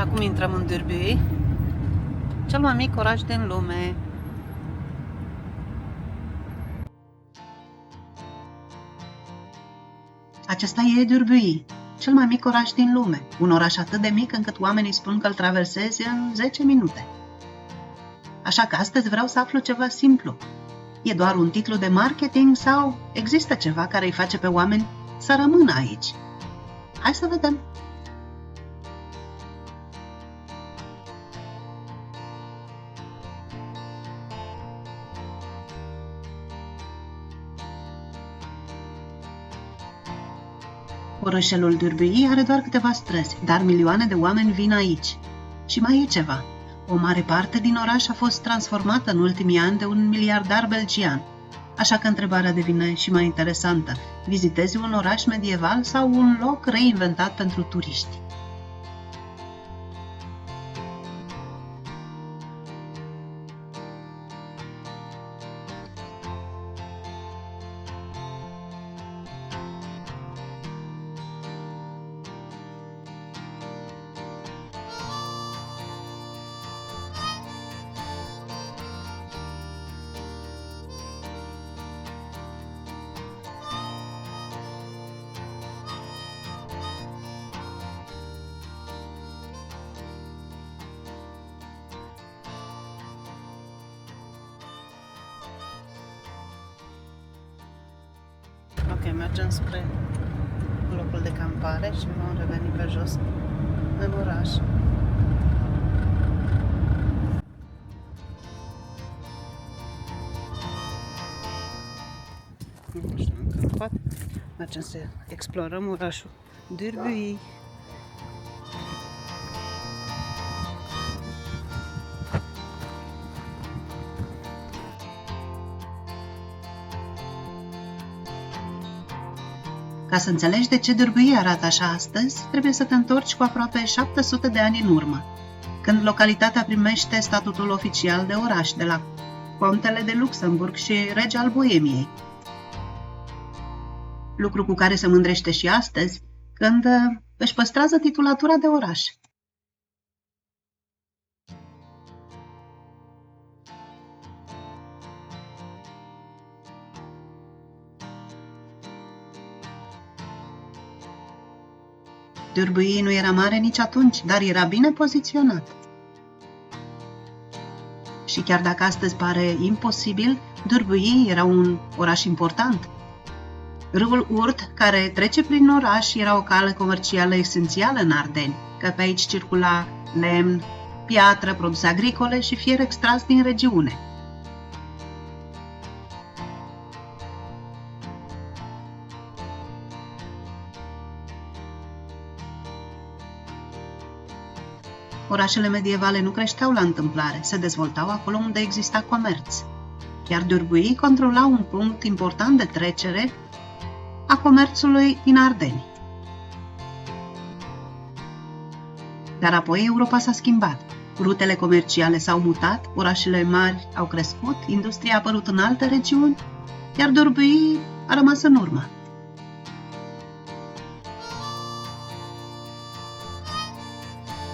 Acum intrăm în Dârbiuy, cel mai mic oraș din lume. Acesta e Dârbiuy, cel mai mic oraș din lume. Un oraș atât de mic încât oamenii spun că îl traversezi în 10 minute. Așa că astăzi vreau să aflu ceva simplu. E doar un titlu de marketing sau există ceva care îi face pe oameni să rămână aici? Hai să vedem! Orășelul Dârbiuy are doar câteva străzi, dar milioane de oameni vin aici. Și mai e ceva. O mare parte din oraș a fost transformată în ultimii ani de un miliardar belgian. Așa că întrebarea devine și mai interesantă. Vizitezi un oraș medieval sau un loc reinventat pentru turiști? Ok, mergem spre locul de campare și vom reveni pe jos în oraș. Nu știu, am campat. Mergem să explorăm orașul Dârbiuy. Ca să înțelegi de ce Dârbiuy arată așa astăzi, trebuie să te întorci cu aproape 700 de ani în urmă, când localitatea primește statutul oficial de oraș de la contele de Luxemburg și rege al Boemiei. Lucru cu care se mândrește și astăzi, când își păstrează titulatura de oraș. Dârbiuy nu era mare nici atunci, dar era bine poziționat. Și chiar dacă astăzi pare imposibil, Dârbiuy era un oraș important. Râul Urt, care trece prin oraș, era o cale comercială esențială în Ardeni, că pe aici circula lemn, piatră, produse agricole și fier extras din regiune. Orașele medievale nu creșteau la întâmplare, se dezvoltau acolo unde exista comerț. Iar Dârbiuy controla un punct important de trecere a comerțului din Ardeni. Dar apoi Europa s-a schimbat. Rutele comerciale s-au mutat, orașele mari au crescut, industria a apărut în alte regiuni, iar Dârbiuy a rămas în urmă.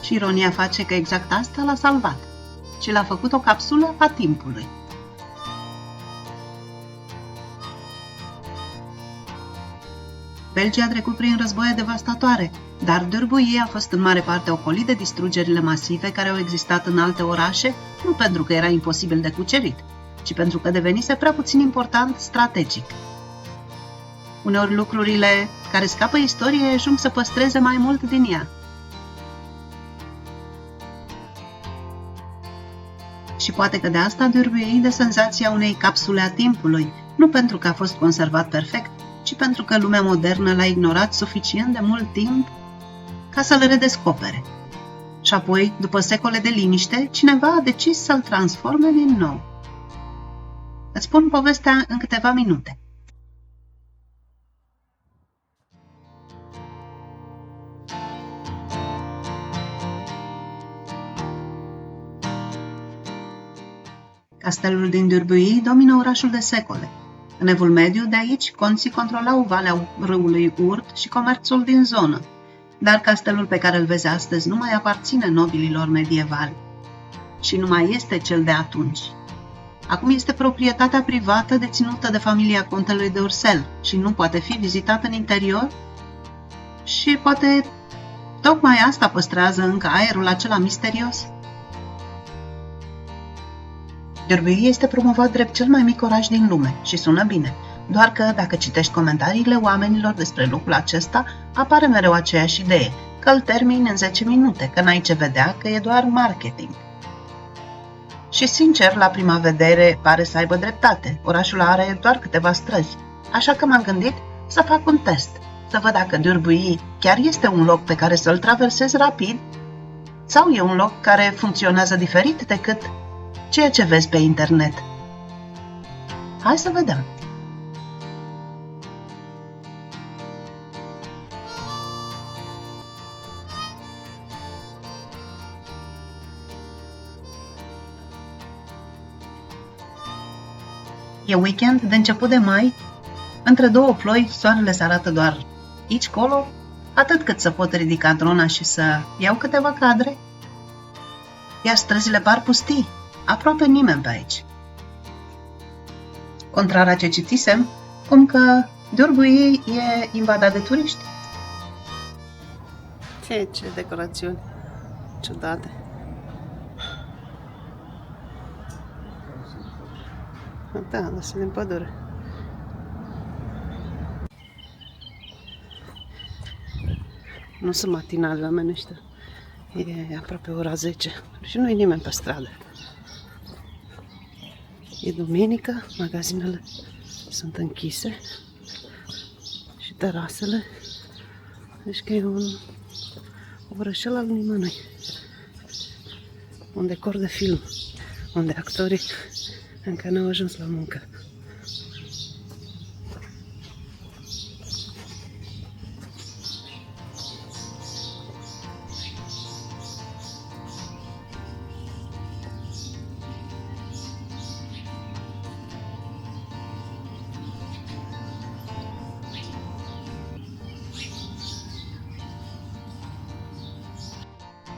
Și ironia face că exact asta l-a salvat și l-a făcut o capsulă a timpului. Belgia a trecut prin războaie devastatoare, dar Dârbiuy a fost în mare parte ocolit de distrugerile masive care au existat în alte orașe, nu pentru că era imposibil de cucerit, ci pentru că devenise prea puțin important strategic. Uneori lucrurile care scapă istoriei ajung să păstreze mai mult din ea. Și poate că de asta Dârbiuy dă senzația unei capsule a timpului, nu pentru că a fost conservat perfect, ci pentru că lumea modernă l-a ignorat suficient de mult timp ca să-l redescopere. Și apoi, după secole de liniște, cineva a decis să-l transforme din nou. Îți spun povestea în câteva minute. Castelul din Dârbiuy domină orașul de secole. În Evul Mediu, de aici, conții controlau valea râului Urt și comerțul din zonă. Dar castelul pe care îl vezi astăzi nu mai aparține nobililor medievali și nu mai este cel de atunci. Acum este proprietatea privată deținută de familia contelui de Ursel și nu poate fi vizitată în interior și poate tocmai asta păstrează încă aerul acela misterios. D'Urbuy este promovat drept cel mai mic oraș din lume și sună bine, doar că dacă citești comentariile oamenilor despre lucrul acesta, apare mereu aceeași idee, că îl termini în 10 minute, că n-ai ce vedea, că e doar marketing. Și sincer, la prima vedere, pare să aibă dreptate. Orașul are doar câteva străzi. Așa că m-am gândit să fac un test, să văd dacă D'Urbuy chiar este un loc pe care să-l traversez rapid sau e un loc care funcționează diferit decât ceea ce vezi pe internet. Hai să vedem! E weekend de început de mai, între două ploi, soarele se arată doar aici, colo, atât cât să pot ridica drona și să iau câteva cadre. Iar străzile par pustii, aproape nimeni pe aici. Contrar a ce citisem, cum că D'Urbuy e invadat de turiști. Ce decorațiuni ciudate. Da, asta din pădure. Nu sunt matinali oamenii ăștia. E aproape ora 10 și nu e nimeni pe stradă. E duminică, magazinele sunt închise și terasele. Deci că e un orășel al nimănui. Un decor de film, unde actorii încă n-au ajuns la muncă.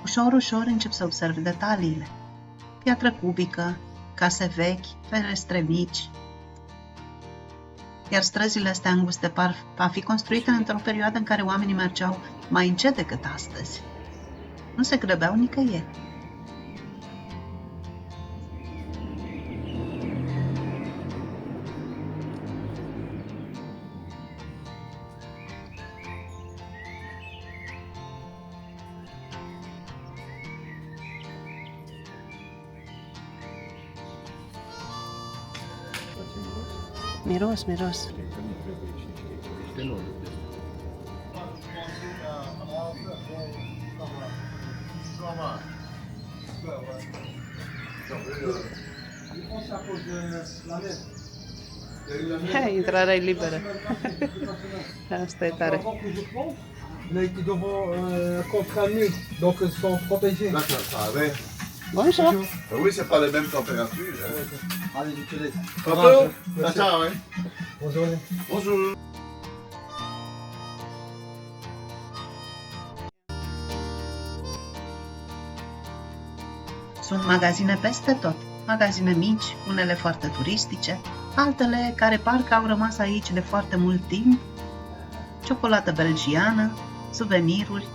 Ușor, ușor încep să observ detaliile. Piatră cubică, case vechi, ferestre mici. Iar străzile astea înguste par a fi construite într-o perioadă în care oamenii mergeau mai încet decât astăzi. Nu se grăbeau nicăieri. Miros. Intrarea e liberă. Asta e tare. Il a été devant contre un mur, donc ils sont protégés. Là, ça avait. Bonjour. Oui, c'est pas les mêmes températures. Allez, je te laisse. Tantôt. Merci. Ciao, hein. Bonjour. Bonjour. Sunt magazine peste tot, magazine mici, unele foarte turistice, altele care parcă au rămas aici de foarte mult timp, ciocolată belgiană, suveniruri,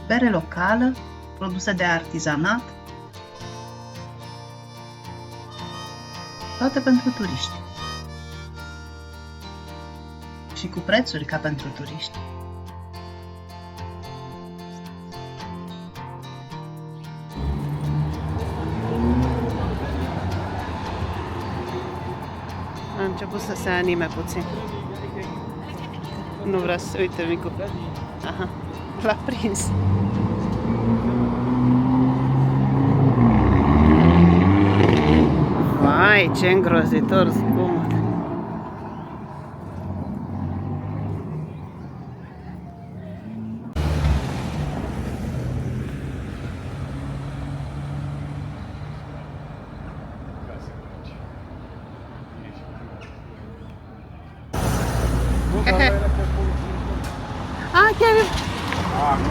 bere locală, produse de artizanat, toate pentru turiști. Și cu prețuri ca pentru turiști. A început să se anime puțin. Nu vrea să uite micu. Aha, l-a prins. Vai, ce îngrozitor zgomot.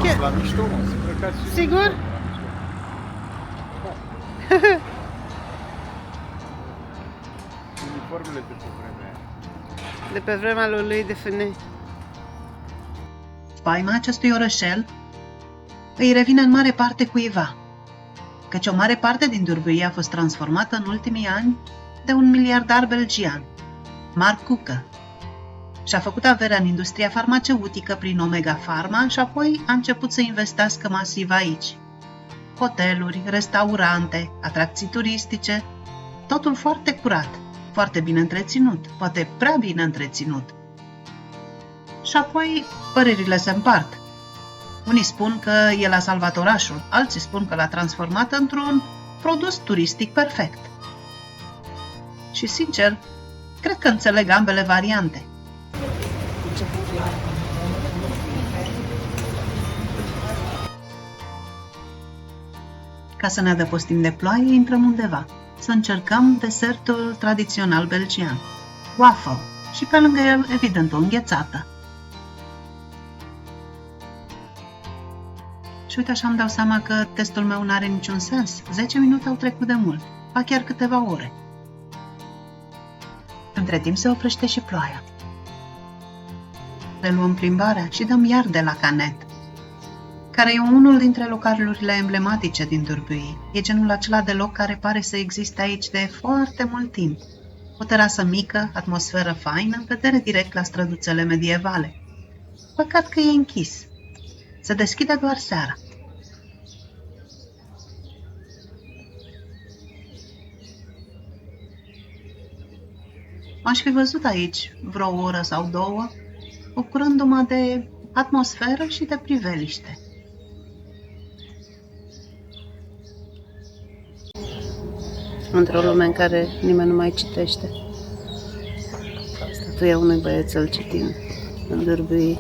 Chiar- La mișto, mă, să plecați și... Sigur? Uniformele de pe vremea aia. De pe vremea lui de Fene. Spaima acestui orășel îi revine în mare parte cuiva, căci o mare parte din Durbuy a fost transformată în ultimii ani de un miliardar belgian, Mark Cucă. Și-a făcut averea în industria farmaceutică prin Omega Pharma și apoi a început să investească masiv aici. Hoteluri, restaurante, atracții turistice, totul foarte curat, foarte bine întreținut, poate prea bine întreținut. Și apoi părerile se împart. Unii spun că el a salvat orașul, alții spun că l-a transformat într-un produs turistic perfect. Și sincer, cred că înțeleg ambele variante. Ca să ne adăpostim de ploaie, intrăm undeva. Să încercăm desertul tradițional belgian, waffle, și pe lângă el, evident, o înghețată. Și uite așa îmi dau seama că testul meu n-are niciun sens. 10 minute au trecut de mult, ba chiar câteva ore. Între timp se oprește și ploaia. Reluăm plimbarea și dăm iar de la Canet, care e unul dintre localurile emblematice din Durbuy. E genul acela de loc care pare să existe aici de foarte mult timp. O terasă mică, atmosferă faină, vedere direct la străduțele medievale. Păcat că e închis. Se deschide doar seara. M-aș fi văzut aici vreo oră sau două, bucurându-mă de atmosferă și de priveliște. Într-o lume în care nimeni nu mai citește. Statuia unui băiețel citind în Durbuy.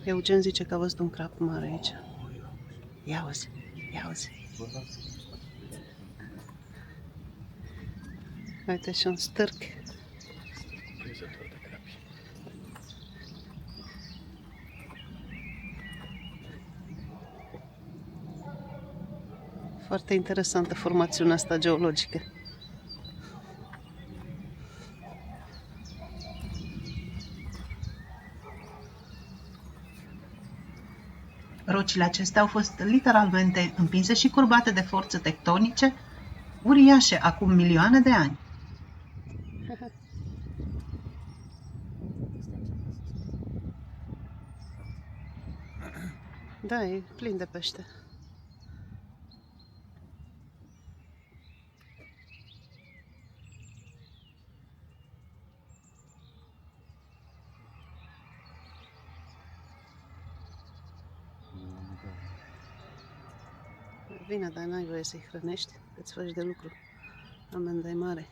Eugen zice că a văzut un crap mare aici. Ia uzi, ia uzi. Uite și un stârc. Foarte interesantă formațiunea asta geologică. Rocile acestea au fost literalmente împinse și curbate de forțe tectonice uriașe acum milioane de ani. Da, e plin de pește. Vine, dar n-ai voie să-i hrănești, că-ți faci de lucru. Amenda e mare.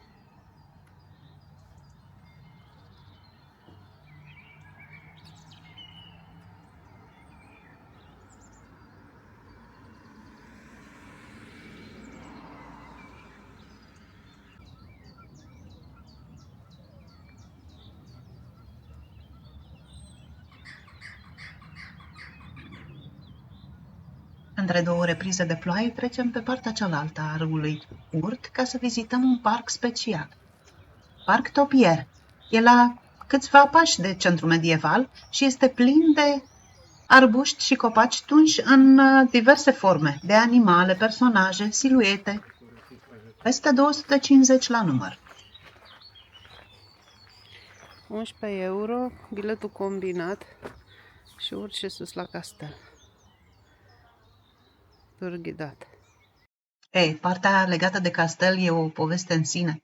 Între două reprize de ploaie trecem pe partea cealaltă a râului Urt ca să vizităm un parc special. Parc Topier. E la câțiva pași de centru medieval și este plin de arbuști și copaci tunși în diverse forme, de animale, personaje, siluete. Peste 250 la număr. 11 euro, biletul combinat și urci sus la castel. Tur ghidat. Ei, partea legată de castel e o poveste în sine,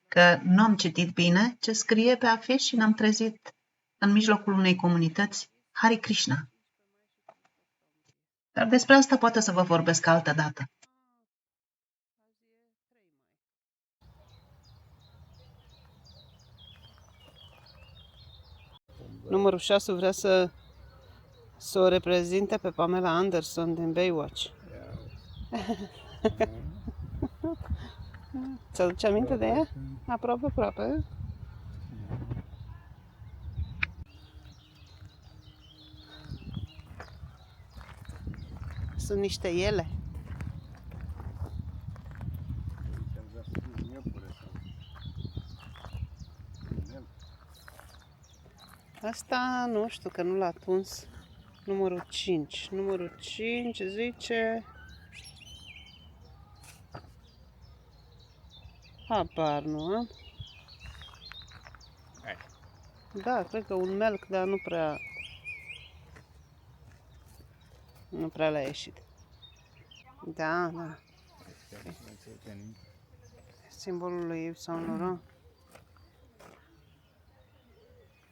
că nu am citit bine ce scrie pe afiș și ne-am trezit în mijlocul unei comunități Hare Krishna. Dar despre asta poate să vă vorbesc altă dată. Numărul 6 vrea să o reprezinte pe Pamela Anderson din Baywatch. Ți-aduce aminte de ea? Aproape, aproape. Sunt niște ele. Asta nu știu, că nu l-a tuns. Numărul 5. Numărul 5 zice... Habar nu am. Da, cred că un melc, dar nu prea l-a ieșit. Da, da. Simbolul lui Yves Saint Laurent.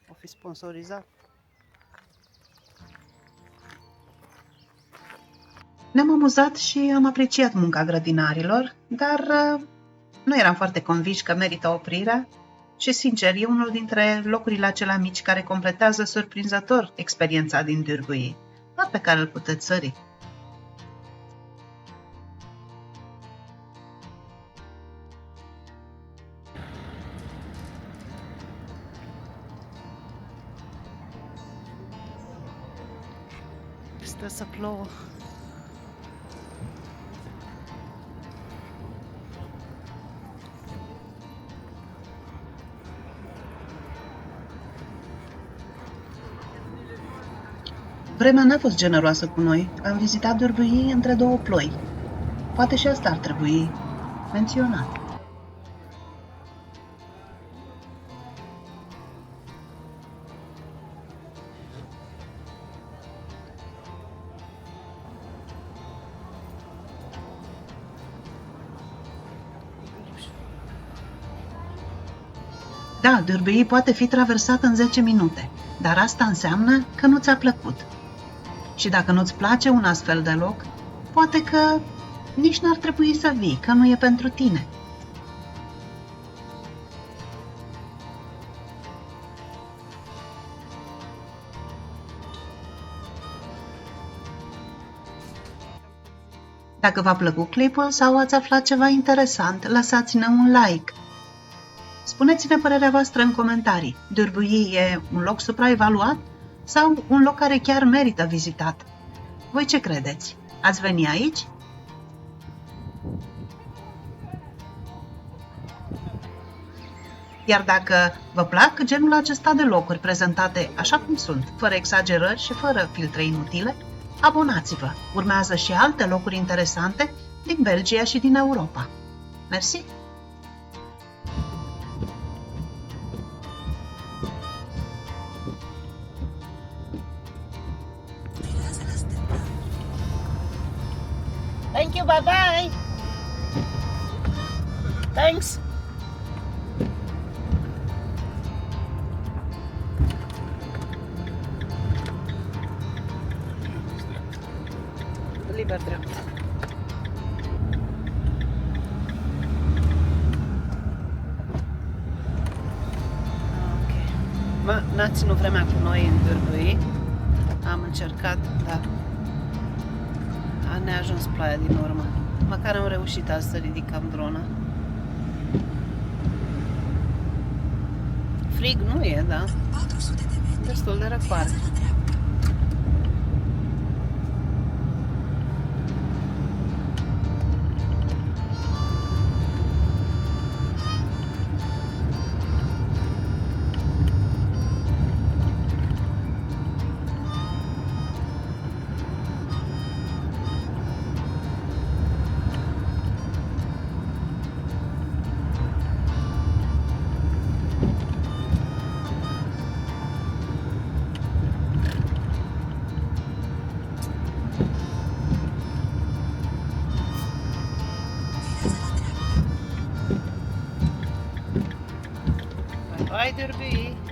O fi sponsorizat. Ne-am amuzat și am apreciat munca grădinarilor, dar nu eram foarte convinși că merită oprirea și, sincer, e unul dintre locurile acelea mici care completează surprinzător experiența din Dârbuie, dar pe care îl puteți sări. Stă să plouă. Vremea n-a fost generoasă cu noi. Am vizitat Dârbuie între două ploi. Poate și asta ar trebui menționat. Da, Dârbuie poate fi traversat în 10 minute, dar asta înseamnă că nu ți-a plăcut. Și dacă nu-ți place un astfel de loc, poate că nici n-ar trebui să vii, că nu e pentru tine. Dacă v-a plăcut clipul sau ați aflat ceva interesant, lăsați-ne un like. Spuneți-ne părerea voastră în comentarii. Dârbuie e un loc supraevaluat sau un loc care chiar merită vizitat? Voi ce credeți? Ați veni aici? Iar dacă vă plac genul acesta de locuri prezentate așa cum sunt, fără exagerări și fără filtre inutile, abonați-vă! Urmează și alte locuri interesante din Belgia și din Europa. Mersi! Thank you, bye-bye! Thanks! Liber drept. Ok. N-a ținut vremea cu noi în Dârbuie. Am încercat, dar ne-a ajuns ploaia din urmă. Măcar am reușit azi să ridicăm drona. Frig nu e, da? Destul de răcoare. Bye, Dârbuie!